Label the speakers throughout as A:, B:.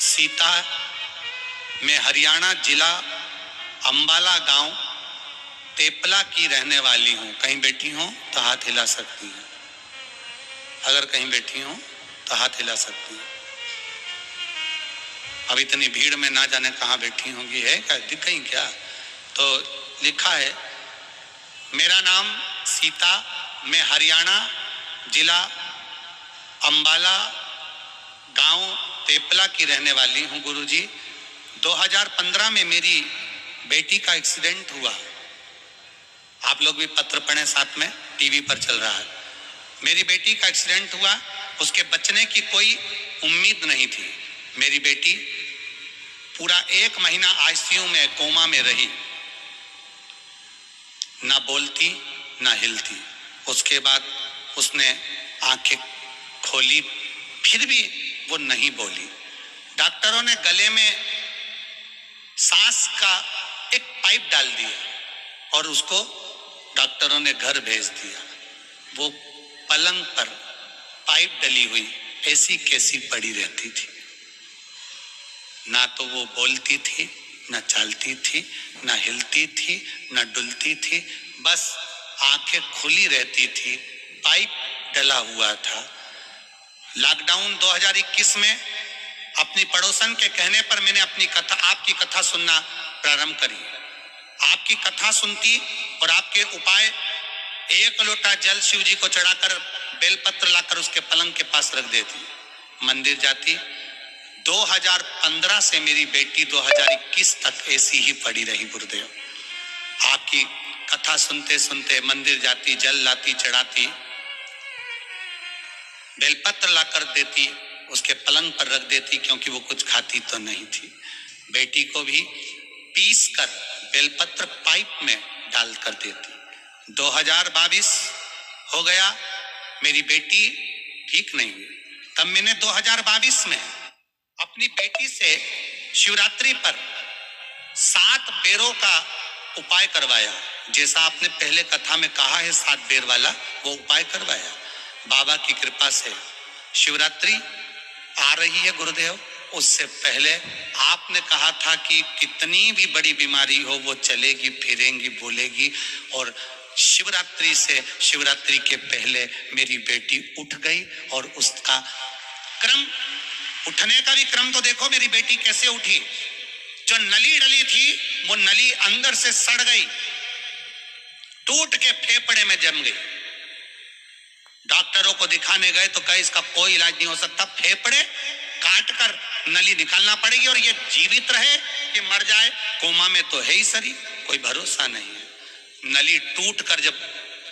A: सीता में हरियाणा जिला अंबाला गांव तेपला की रहने वाली हूं। कहीं बैठी हो तो हाथ हिला सकती हैं। अगर कहीं बैठी हो तो हाथ हिला सकती हैं। अब इतनी भीड़ में ना जाने कहाँ बैठी होंगी, है क्या, दिख गई क्या? तो लिखा है, मेरा नाम सीता, मैं हरियाणा जिला अंबाला गांव तेपला की रहने वाली हूं। गुरुजी, 2015 में मेरी बेटी का एक्सीडेंट हुआ। आप लोग भी पत्र पढ़े, साथ में टीवी पर चल रहा है। मेरी बेटी का एक्सीडेंट हुआ, उसके बचने की कोई उम्मीद नहीं थी। मेरी बेटी पूरा 1 महीना आईसीयू में कोमा में रही, ना बोलती ना हिलती। उसके बाद उसने आंखें खोली, फिर भी वो नहीं बोली। डॉक्टरों ने गले में सांस का एक पाइप डाल दिया और उसको डॉक्टरों ने घर भेज दिया। वो पलंग पर पाइप डली हुई ऐसी कैसी पड़ी रहती थी। ना तो वो बोलती थी, ना चलती थी, ना हिलती थी, ना डुलती थी, बस आंखें खुली रहती थी, पाइप डला हुआ था। लॉकडाउन 2021 में अपनी पड़ोसन के कहने पर मैंने अपनी कथा, आपकी कथा सुनना प्रारंभ करी। आपकी कथा सुनती और आपके उपाय, 1 लोटा जल शिव जी को चढ़ाकर बेलपत्र लाकर उसके पलंग के पास रख देती, मंदिर जाती। 2015 से मेरी बेटी 2021 तक ऐसी ही पड़ी रही। गुरुदेव, आपकी कथा सुनते सुनते मंदिर जाती, जल लाती, चढ़ाती, बेलपत्र लाकर देती, उसके पलंग पर रख देती, क्योंकि वो कुछ खाती तो नहीं थी। बेटी को भी पीस कर बेलपत्र पाइप में डाल कर देती। 2022 हो गया, मेरी बेटी ठीक नहीं हुई। तब मैंने 2022 में अपनी बेटी से शिवरात्रि पर 7 बेरों का उपाय करवाया। जैसा आपने पहले कथा में कहा है 7 बेर वाला, वो उपाय करवाया। बाबा की कृपा से शिवरात्रि आ रही है। गुरुदेव, उससे पहले आपने कहा था कि कितनी भी बड़ी बीमारी हो वो चलेगी, फिरेंगी, बोलेगी, और शिवरात्रि से, शिवरात्रि के पहले मेरी बेटी उठ गई। और उसका क्रम, उठने का भी क्रम तो देखो मेरी बेटी कैसे उठी। जो नली डली थी वो नली अंदर से सड़ गई, टूट के फेफड़े में जम गई। डॉक्टरों को दिखाने गए तो कहे इसका कोई इलाज नहीं हो सकता, फेफड़े काट कर नली निकालना पड़ेगी, और ये जीवित रहे कि मर जाए, कोमा में तो है ही शरीर, कोई भरोसा नहीं है। नली टूट कर जब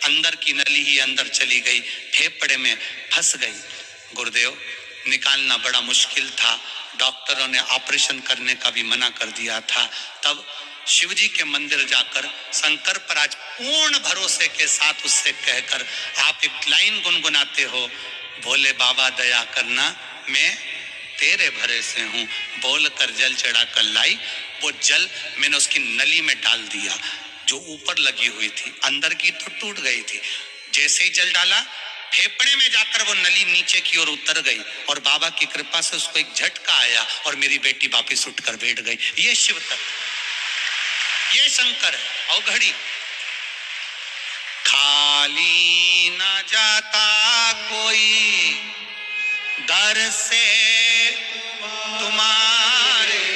A: अंदर की नली ही अंदर चली गई, फेफड़े में फंस गई। गुरुदेव, निकालना बड़ा मुश्किल था। डॉक्टरों ने ऑपरेशन करने का भी मना कर दिया था। तब शिवजी के मंदिर जाकर शंकर पर आज पूर्ण भरोसे के साथ उससे कहकर आप एक लाइन गुनगुनाते हो, भोले बाबा दया करना, मैं तेरे भरोसे हूं, बोलकर जल चढ़ा कर लाई। वो जल मैंने उसकी नली में डाल दिया, जो ऊपर लगी हुई थी, अंदर की तो टूट गई थी। जैसे ही जल डाला, फेफड़े में जाकर वो नली नीचे की ओर उतर गई, और बाबा की कृपा से उसको एक झटका आया और मेरी बेटी वापिस उठकर बैठ गई। ये शिव तत्व, ये शंकर है। और घड़ी खाली ना जाता कोई दर से तुम्हारे,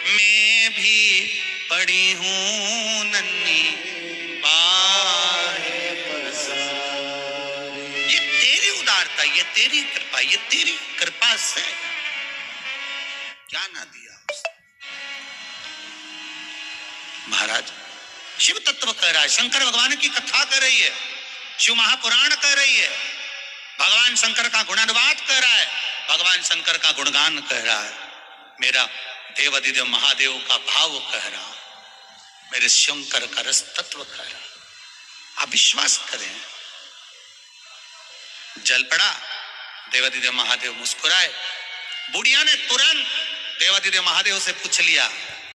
A: मैं भी पड़ी हूं नन्ही बाहें पसारे। ये तेरी उदारता, ये तेरी कृपा, ये तेरी कृपा से क्या ना दिया महाराज। शिव तत्व कह रहा है, शंकर भगवान की कथा कर रही है, शिव महापुराण कह रही है, भगवान शंकर का गुणानुवाद कह रहा है, भगवान शंकर का गुणगान कह रहा है, मेरा देवाधिदेव महादेव का भाव कह रहा है, मेरे शंकर का रस तत्व कह रहा है। आप विश्वास करें। जल पड़ा, देवाधिदेव महादेव मुस्कुराए। बुढ़िया ने तुरंत देवाधिदेव महादेव से पूछ लिया,